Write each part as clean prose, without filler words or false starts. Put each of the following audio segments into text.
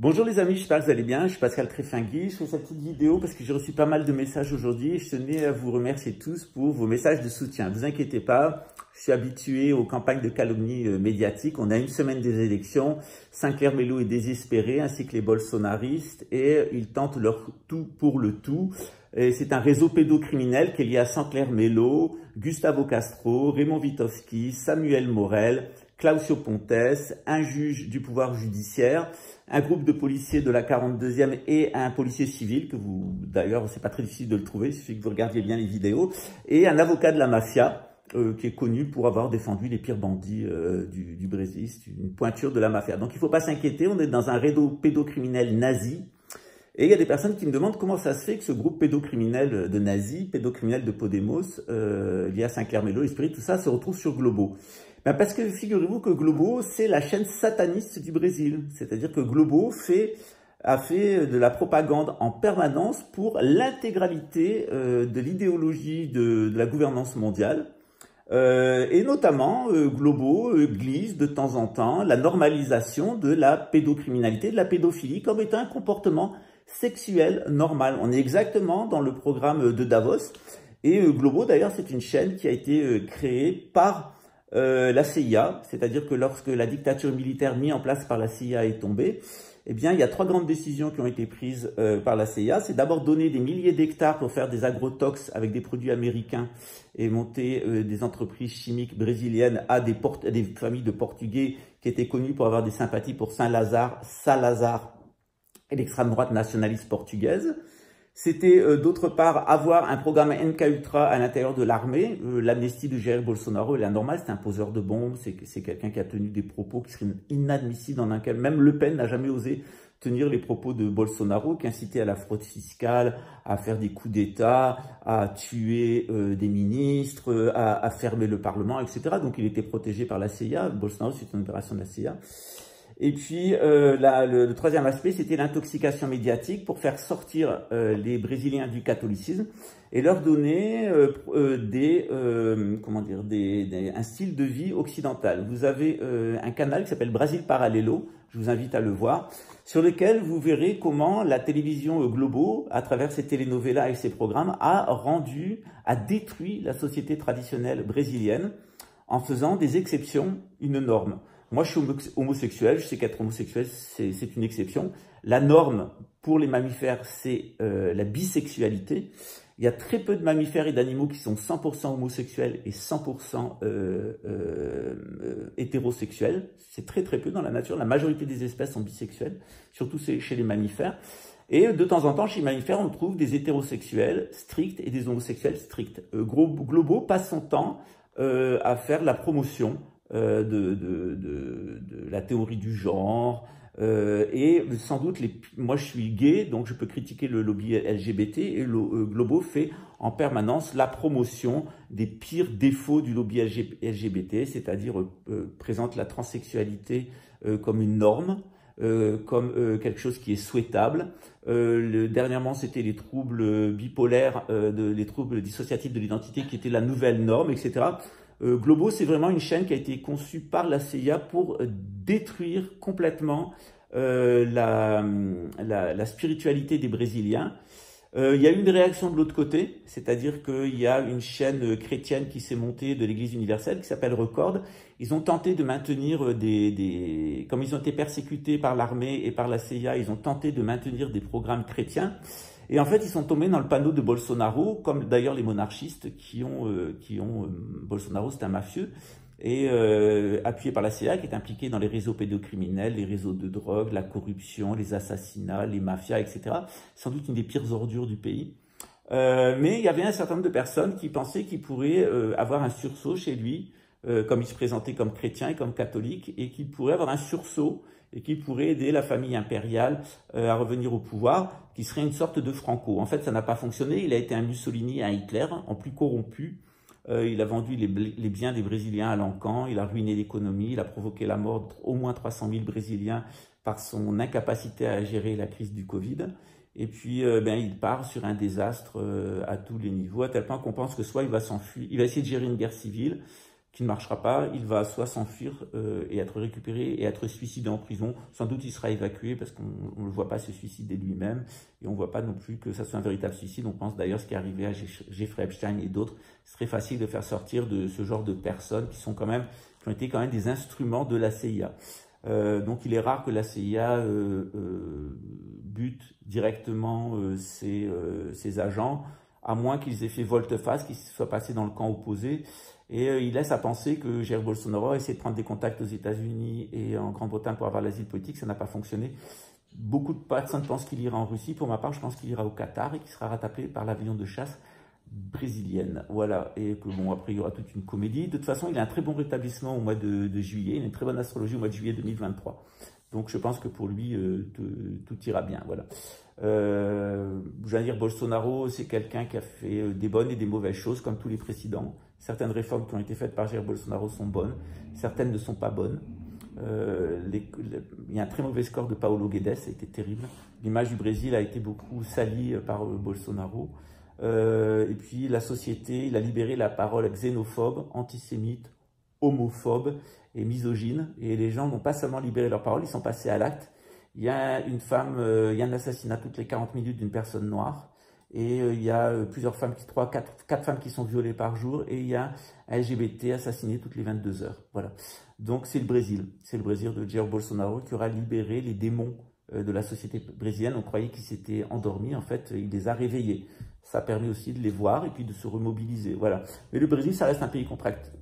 Bonjour les amis, j'espère que vous allez bien, je suis Pascal Tréfinguy, je fais cette petite vidéo parce que j'ai reçu pas mal de messages aujourd'hui et je tenais à vous remercier tous pour vos messages de soutien. Ne vous inquiétez pas, je suis habitué aux campagnes de calomnie médiatiques. On a une semaine des élections, Sinclair Melo est désespéré ainsi que les bolsonaristes et ils tentent leur tout pour le tout. C'est un réseau pédocriminel qui est lié à Sinclair Melo, Gustavo Castro, Raymond Witkowski, Samuel Morel, Claudio Pontes, un juge du pouvoir judiciaire, un groupe de policiers de la 42e et un policier civil, que vous, d'ailleurs, c'est pas très difficile de le trouver, il suffit que vous regardiez bien les vidéos, et un avocat de la mafia, qui est connu pour avoir défendu les pires bandits du Brésil, c'est une pointure de la mafia. Donc il ne faut pas s'inquiéter, on est dans un réseau pédocriminel nazi, et il y a des personnes qui me demandent comment ça se fait que ce groupe pédocriminel de nazis, pédocriminel de Podemos, lié à Sinclair Melo, Esprit, tout ça se retrouve sur Globo. Ben parce que figurez-vous que Globo, c'est la chaîne sataniste du Brésil. C'est-à-dire que Globo a fait de la propagande en permanence pour l'intégralité de l'idéologie de la gouvernance mondiale. Et notamment, Globo glisse de temps en temps la normalisation de la pédocriminalité, de la pédophilie comme étant un comportement sexuel normal. On est exactement dans le programme de Davos. Et Globo, d'ailleurs, c'est une chaîne qui a été créée par la CIA, c'est-à-dire que lorsque la dictature militaire mise en place par la CIA est tombée, eh bien, il y a trois grandes décisions qui ont été prises par la CIA. C'est d'abord donner des milliers d'hectares pour faire des agrotox avec des produits américains et monter des entreprises chimiques brésiliennes à des familles de Portugais qui étaient connues pour avoir des sympathies pour Salazar et l'extrême droite nationaliste portugaise. C'était d'autre part avoir un programme MK-Ultra à l'intérieur de l'armée. L'amnistie de Jair Bolsonaro est la normale, c'est un poseur de bombes, c'est quelqu'un qui a tenu des propos qui seraient inadmissibles dans un cas. Même Le Pen n'a jamais osé tenir les propos de Bolsonaro, qui incitait à la fraude fiscale, à faire des coups d'État, à tuer des ministres, à fermer le Parlement, etc. Donc il était protégé par la CIA. Bolsonaro, c'est une opération de la CIA. Et puis, le troisième aspect, c'était l'intoxication médiatique pour faire sortir les Brésiliens du catholicisme et leur donner un style de vie occidental. Vous avez un canal qui s'appelle Brasil Paralelo, je vous invite à le voir, sur lequel vous verrez comment la télévision Globo, à travers ses telenovelas et ses programmes, a détruit la société traditionnelle brésilienne en faisant des exceptions une norme. Moi, je suis homosexuel, je sais qu'être homosexuel, c'est une exception. La norme pour les mammifères, c'est la bisexualité. Il y a très peu de mammifères et d'animaux qui sont 100% homosexuels et 100% hétérosexuels. C'est très très peu dans la nature. La majorité des espèces sont bisexuelles, surtout chez les mammifères. Et de temps en temps, chez les mammifères, on trouve des hétérosexuels stricts et des homosexuels stricts. Globo passe son temps à faire la promotion de la théorie du genre, et sans doute, moi je suis gay, donc je peux critiquer le lobby LGBT, et Globo fait en permanence la promotion des pires défauts du lobby LGBT, c'est-à-dire présente la transsexualité comme une norme, comme quelque chose qui est souhaitable. Dernièrement, c'était les troubles bipolaires, les troubles dissociatifs de l'identité qui étaient la nouvelle norme, etc. Globo, c'est vraiment une chaîne qui a été conçue par la CIA pour détruire complètement la spiritualité des Brésiliens. Il y a eu une réaction de l'autre côté, c'est-à-dire qu'il y a une chaîne chrétienne qui s'est montée de l'Église universelle qui s'appelle Record. Ils ont tenté de maintenir comme ils ont été persécutés par l'armée et par la CIA, ils ont tenté de maintenir des programmes chrétiens. Et en fait, ils sont tombés dans le panneau de Bolsonaro, comme d'ailleurs les monarchistes Bolsonaro, c'est un mafieux, et appuyé par la CIA, qui est impliqué dans les réseaux pédocriminels, les réseaux de drogue, la corruption, les assassinats, les mafias, etc. Sans doute une des pires ordures du pays. Mais il y avait un certain nombre de personnes qui pensaient qu'il pourrait avoir un sursaut chez lui, comme il se présentait comme chrétien et comme catholique, et qu'il pourrait avoir un sursaut et qui pourrait aider la famille impériale à revenir au pouvoir, qui serait une sorte de Franco. En fait, ça n'a pas fonctionné. Il a été un Mussolini, un Hitler, en plus corrompu. Il a vendu les biens des Brésiliens à l'encan, il a ruiné l'économie, il a provoqué la mort d'au moins 300 000 Brésiliens par son incapacité à gérer la crise du Covid. Et puis, il part sur un désastre à tous les niveaux, à tel point qu'on pense que soit il va s'enfuir, il va essayer de gérer une guerre civile, qui ne marchera pas, il va soit s'enfuir et être récupéré et être suicidé en prison. Sans doute, il sera évacué parce qu'on ne le voit pas se suicider lui-même et on ne voit pas non plus que ça soit un véritable suicide. On pense d'ailleurs ce qui est arrivé à Jeffrey Epstein et d'autres. C'est très facile de faire sortir de ce genre de personnes qui ont été quand même des instruments de la CIA. Donc, il est rare que la CIA bute directement ses agents, à moins qu'ils aient fait volte-face, qu'ils soient passés dans le camp opposé. Et il laisse à penser que Jair Bolsonaro a essayé de prendre des contacts aux États-Unis et en Grande-Bretagne pour avoir l'asile politique. Ça n'a pas fonctionné. Beaucoup de personnes pensent qu'il ira en Russie. Pour ma part, je pense qu'il ira au Qatar et qu'il sera rattrapé par l'avion de chasse brésilienne. Voilà. Et que bon, après, il y aura toute une comédie. De toute façon, il a un très bon rétablissement au mois de juillet. Il a une très bonne astrologie au mois de juillet 2023. Donc, je pense que pour lui, tout ira bien. Voilà. Jair Bolsonaro, c'est quelqu'un qui a fait des bonnes et des mauvaises choses, comme tous les présidents. Certaines réformes qui ont été faites par Jair Bolsonaro sont bonnes, certaines ne sont pas bonnes. Il y a un très mauvais score de Paulo Guedes, ça a été terrible. L'image du Brésil a été beaucoup salie par Bolsonaro. Et puis la société, il a libéré la parole xénophobe, antisémite, homophobe et misogyne. Et les gens n'ont pas seulement libéré leur parole, ils sont passés à l'acte. Il y a une femme, il y a un assassinat toutes les 40 minutes d'une personne noire. Et il y a plusieurs femmes, 4 femmes qui sont violées par jour. Et il y a un LGBT assassiné toutes les 22 heures. Voilà. Donc c'est le Brésil. C'est le Brésil de Jair Bolsonaro qui aura libéré les démons de la société brésilienne. On croyait qu'ils s'étaient endormis. En fait, il les a réveillés. Ça permet aussi de les voir et puis de se remobiliser. Voilà. Mais le Brésil, ça reste un pays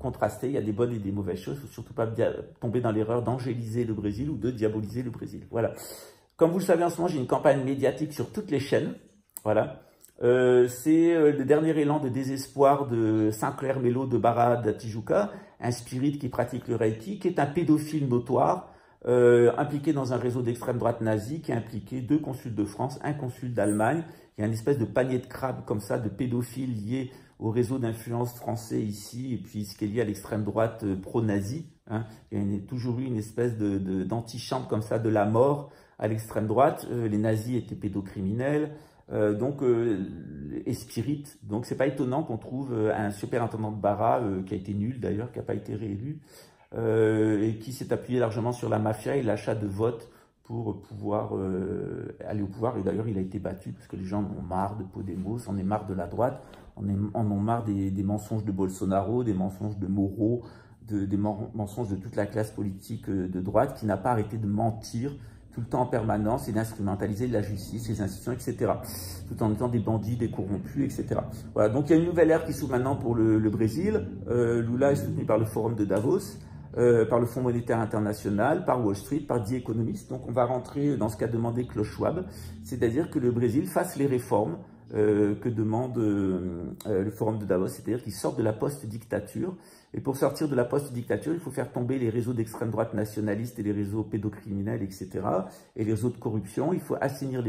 contrasté. Il y a des bonnes et des mauvaises choses. Il ne faut surtout pas tomber dans l'erreur d'angéliser le Brésil ou de diaboliser le Brésil. Voilà. Comme vous le savez, en ce moment, j'ai une campagne médiatique sur toutes les chaînes. Voilà. C'est le dernier élan de désespoir de Sinclair Melo de Barra da Tijuca, un spirit qui pratique le Reiki, qui est un pédophile notoire, impliqué dans un réseau d'extrême droite nazie, qui a impliqué 2 consuls de France, un consul d'Allemagne. Il y a une espèce de panier de crabes comme ça, de pédophiles liés au réseau d'influence français ici, et puis ce qui est lié à l'extrême droite pro-nazie. Hein. Il y a toujours eu une espèce d'antichambre comme ça de la mort à l'extrême droite. Les nazis étaient pédocriminels. Et Spirit. Donc, c'est pas étonnant qu'on trouve un superintendant de Barra qui a été nul d'ailleurs, qui n'a pas été réélu, et qui s'est appuyé largement sur la mafia et l'achat de votes pour pouvoir aller au pouvoir. Et d'ailleurs, il a été battu parce que les gens en ont marre de Podemos, en est marre de la droite, en ont marre des mensonges de Bolsonaro, des mensonges de Moro, des mensonges de toute la classe politique de droite qui n'a pas arrêté de mentir tout le temps en permanence et d'instrumentaliser la justice, les institutions, etc. Tout en étant des bandits, des corrompus, etc. Voilà, donc il y a une nouvelle ère qui s'ouvre maintenant pour le Brésil. Lula est soutenu par le Forum de Davos, par le Fonds monétaire international, par Wall Street, par The Economist. Donc on va rentrer dans ce qu'a demandé Klaus Schwab, c'est-à-dire que le Brésil fasse les réformes que demande le Forum de Davos, c'est-à-dire qu'il sorte de la post-dictature. Et pour sortir de la post-dictature, il faut faire tomber les réseaux d'extrême droite nationalistes et les réseaux pédocriminels, etc. et les réseaux de corruption. Il faut assainir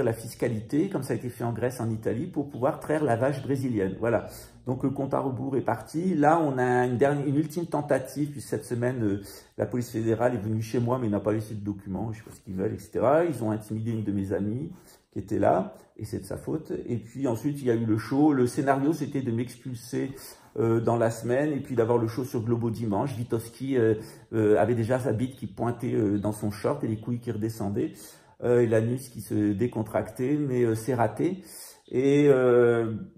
la fiscalité, comme ça a été fait en Grèce, en Italie, pour pouvoir traire la vache brésilienne. Voilà. Donc le compte à rebours est parti. Là, on a une ultime tentative, puis cette semaine, la police fédérale est venue chez moi, mais n'a pas laissé de documents, je ne sais pas ce qu'ils veulent, etc. Ils ont intimidé une de mes amies qui était là, et c'est de sa faute. Et puis ensuite, il y a eu le show. Le scénario, c'était de m'expulser dans la semaine, et puis d'avoir le show sur Globo Dimanche. Witowski avait déjà sa bite qui pointait dans son short et les couilles qui redescendaient, et l'anus qui se décontractait, mais c'est raté. Et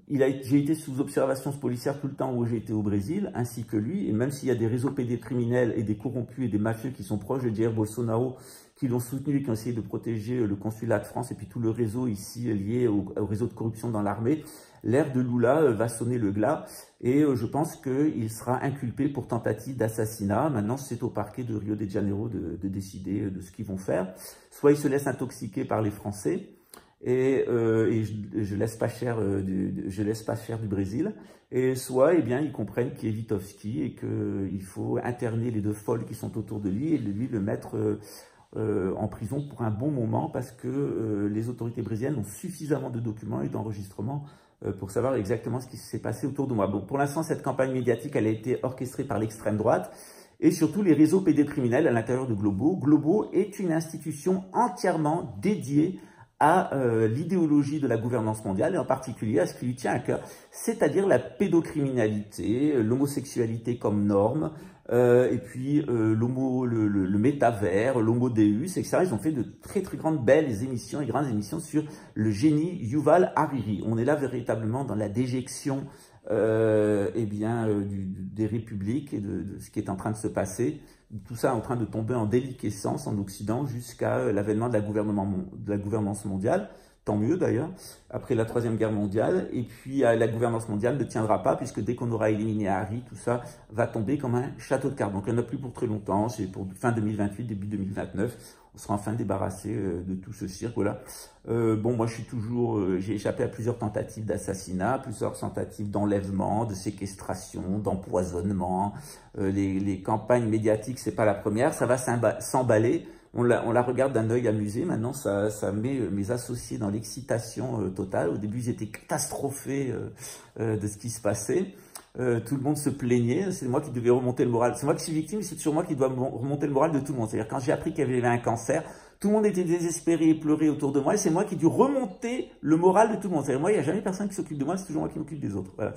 j'ai été sous observation policière tout le temps où j'ai été au Brésil, ainsi que lui, et même s'il y a des réseaux pédocriminels et des corrompus et des mafieux qui sont proches de Jair Bolsonaro, qui l'ont soutenu et qui ont essayé de protéger le consulat de France et puis tout le réseau ici lié au réseau de corruption dans l'armée, l'ère de Lula va sonner le glas et je pense qu'il sera inculpé pour tentative d'assassinat. Maintenant, c'est au parquet de Rio de Janeiro de décider de ce qu'ils vont faire. Soit ils se laissent intoxiquer par les Français, et je laisse pas cher du Brésil, et soit eh bien ils comprennent qu'il est Witowski et qu'il faut interner les 2 folles qui sont autour de lui et lui le mettre en prison pour un bon moment, parce que les autorités brésiliennes ont suffisamment de documents et d'enregistrements pour savoir exactement ce qui s'est passé autour de moi. Bon, pour l'instant, cette campagne médiatique, elle a été orchestrée par l'extrême droite et surtout les réseaux pédocriminels à l'intérieur de Globo. Globo est une institution entièrement dédiée à l'idéologie de la gouvernance mondiale et en particulier à ce qui lui tient à cœur, c'est-à-dire la pédocriminalité, l'homosexualité comme norme, et puis le métavers, l'homo deus, etc. Ils ont fait de très très belles émissions et grandes émissions sur le génie Yuval Hariri. On est là véritablement dans la déjection des républiques et de ce qui est en train de se passer. Tout ça est en train de tomber en déliquescence en Occident jusqu'à l'avènement de la gouvernance mondiale. Tant mieux d'ailleurs, après la Troisième Guerre mondiale. Et puis la gouvernance mondiale ne tiendra pas puisque dès qu'on aura éliminé Harry, tout ça va tomber comme un château de cartes. Donc il n'y en a plus pour très longtemps, c'est pour fin 2028, début 2029. On sera enfin débarrassé de tout ce cirque. Voilà. Bon, moi j'ai échappé à plusieurs tentatives d'assassinat, plusieurs tentatives d'enlèvement, de séquestration, d'empoisonnement. Les campagnes médiatiques, c'est pas la première, ça va s'emballer. On la regarde d'un œil amusé, maintenant ça met mes associés dans l'excitation totale. Au début, ils étaient catastrophés de ce qui se passait. Tout le monde se plaignait, c'est moi qui devais remonter le moral. C'est moi qui suis victime, c'est sur moi qui dois remonter le moral de tout le monde. C'est-à-dire quand j'ai appris qu'il y avait un cancer, tout le monde était désespéré et pleurait autour de moi, et c'est moi qui ai dû remonter le moral de tout le monde. C'est-à-dire moi, il n'y a jamais personne qui s'occupe de moi, c'est toujours moi qui m'occupe des autres. Voilà.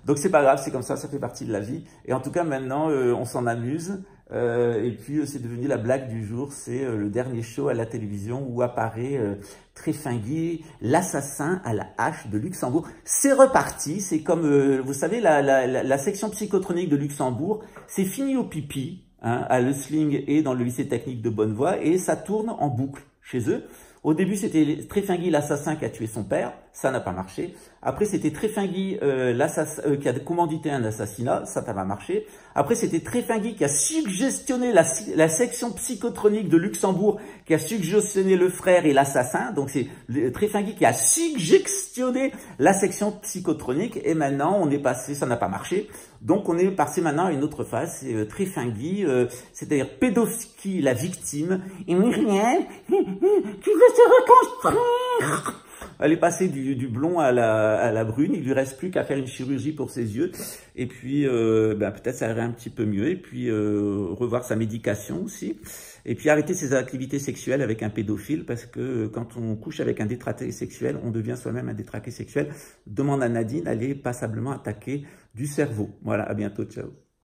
Donc c'est pas grave, c'est comme ça fait partie de la vie. Et en tout cas, maintenant, on s'en amuse. Et puis c'est devenu la blague du jour, c'est le dernier show à la télévision où apparaît Tréfinguy, l'assassin à la hache de Luxembourg. C'est reparti, c'est comme, vous savez, la section psychotronique de Luxembourg, c'est fini au pipi, hein, à Leusling et dans le lycée technique de Bonnevoie, et ça tourne en boucle chez eux. Au début, c'était Tréfinguy, l'assassin qui a tué son père, ça n'a pas marché. Après, c'était Tréfinguy qui a commandité un assassinat, ça n'a pas marché. Après, c'était Tréfinguy qui a suggestionné la section psychotronique de Luxembourg, qui a suggestionné le frère et l'assassin. Donc, c'est Tréfinguy qui a suggestionné la section psychotronique. Et maintenant, on est passé, ça n'a pas marché. Donc, on est passé maintenant à une autre phase, c'est Tréfinguy, c'est-à-dire pédophile, la victime, et Myriam qui veut se reconstruire. Elle est passée du blond à la brune, il lui reste plus qu'à faire une chirurgie pour ses yeux, et puis peut-être ça irait un petit peu mieux, et puis revoir sa médication aussi, et puis arrêter ses activités sexuelles avec un pédophile, parce que quand on couche avec un détraqué sexuel, on devient soi-même un détraqué sexuel. Demande à Nadine, elle est passablement attaquée du cerveau. Voilà, à bientôt, ciao.